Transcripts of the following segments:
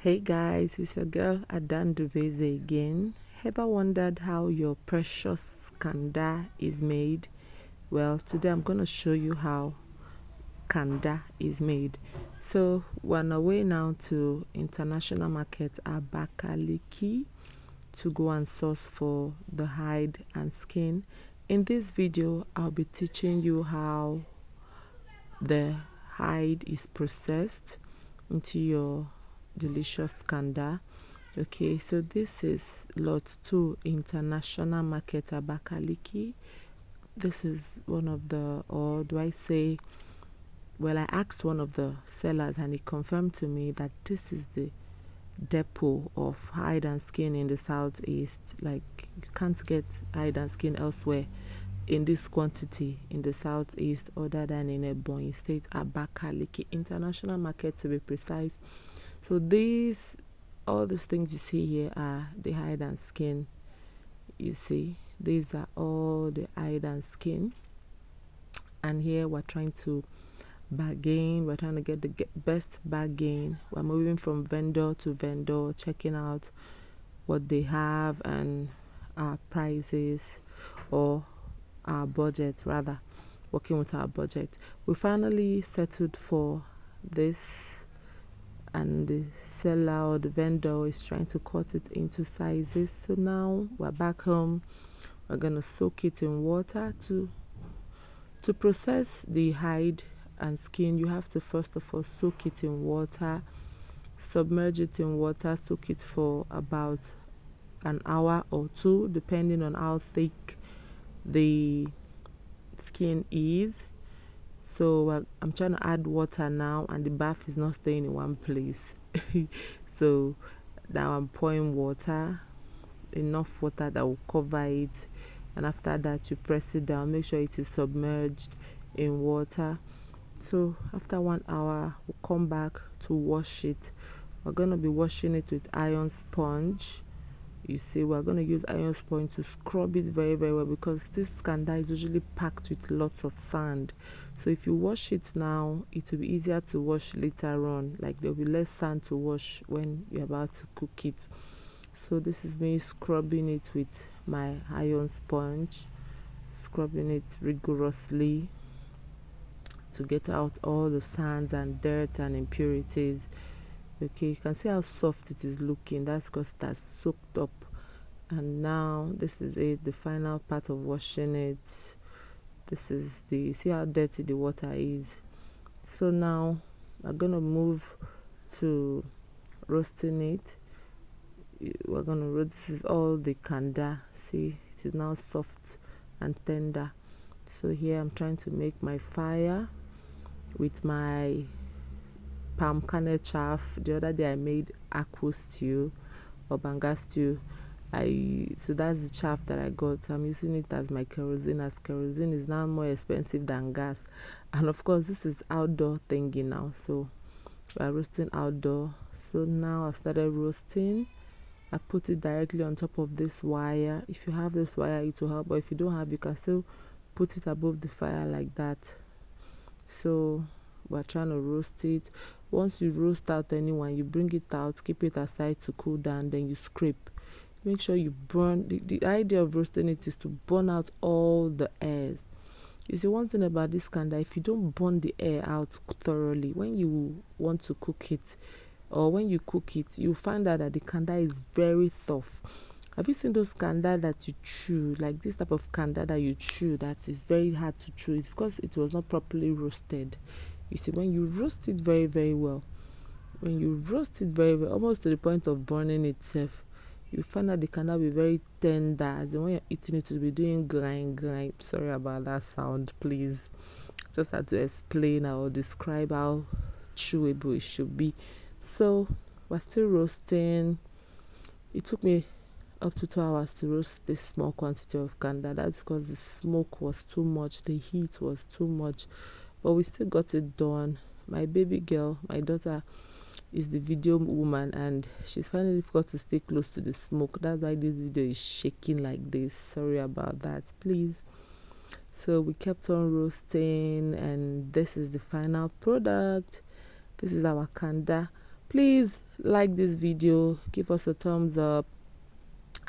Hey guys, it's your girl Adan Dubeze again. Ever wondered how your precious kanda is made? Well, today I'm going to show you how kanda is made. So we're on our way now to international market Abakaliki to go and source for the hide and skin. In this video, I'll be teaching you how the hide is processed into your delicious kanda. Okay, so this is lot 2 international market Abakaliki. This is one of the, or do I say, well, I asked one of the sellers and he confirmed to me that this is the depot of hide and skin in the southeast. Like, you can't get hide and skin elsewhere in this quantity in the southeast other than in Ebonyi State, Abakaliki International Market to be precise. So all these things you see here are the hide and skin. You see, these are all the hide and skin. And here we're trying to bargain. We're trying to get the best bargain. We're moving from vendor to vendor, checking out what they have and our prices, or our budget rather, working with our budget. We finally settled for this, and the seller or the vendor is trying to cut it into sizes. So now we're back home. We're gonna soak it in water. To process the hide and skin, you have to first of all soak it in water, submerge it in water, soak it for about an hour or two, depending on how thick the skin is. So I'm trying to add water now, and the bath is not staying in one place. So now I'm pouring water, enough water that will cover it, and after that you press it down, make sure it is submerged in water. So after 1 hour we'll come back to wash it. We're going to be washing it with iron sponge. You see, we're going to use iron sponge to scrub it very well, because this kanda is usually packed with lots of sand. So if you wash it now, it will be easier to wash later on. Like, there will be less sand to wash when you're about to cook it. So this is me scrubbing it with my iron sponge, scrubbing it rigorously to get out all the sands and dirt and impurities. Okay, you can see how soft it is looking. That's because that's soaked up. And now this is it, the final part of washing it. This is you see how dirty the water is. So now we're gonna move to roasting it. We're gonna roast. This is all the kanda. See, it is now soft and tender. So here I'm trying to make my fire with my palm kernel chaff. The other day I made akwu stew or banga stew. So that's the chaff that I got. So I'm using it as my kerosene, as kerosene is now more expensive than gas. And of course this is outdoor thingy now, so we're roasting outdoor. So now I've started roasting. I put it directly on top of this wire. If you have this wire, it will help, but if you don't have, you can still put it above the fire like that. So we're trying to roast it. Once you roast out anyone, you bring it out, keep it aside to cool down, then you scrape. Make sure you burn. The idea of roasting it is to burn out all the airs. You see, one thing about this kanda, if you don't burn the air out thoroughly, when you want to cook it, or when you cook it, you find out that the kanda is very tough. Have you seen those kanda that you chew, like this type of kanda that you chew that is very hard to chew? It's because it was not properly roasted. You see, when you roast it very well, almost to the point of burning itself, you find out the kanda will be very tender. As in, when you're eating it, will be doing grind. Sorry about that sound, please. Just had to explain or describe how chewable it should be. So we're still roasting. It took me up to 2 hours to roast this small quantity of kanda. That's because the smoke was too much, the heat was too much, but we still got it done. My baby girl, my daughter, is the video woman, and she's finding it difficult to stay close to the smoke. That's why this video is shaking like this. Sorry about that, please. So we kept on roasting, and this is the final product. This is our kanda Please like this video, give us a thumbs up,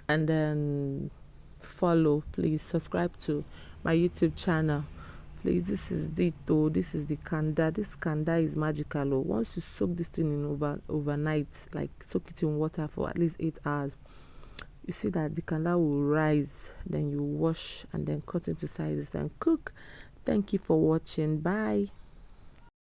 and then follow. Please subscribe to my YouTube channel. Please, this is the kanda. This kanda is magical. Once you soak this thing in overnight, like soak it in water for at least 8 hours, you see that the kanda will rise. Then you wash and then cut into sizes and cook. Thank you for watching. Bye.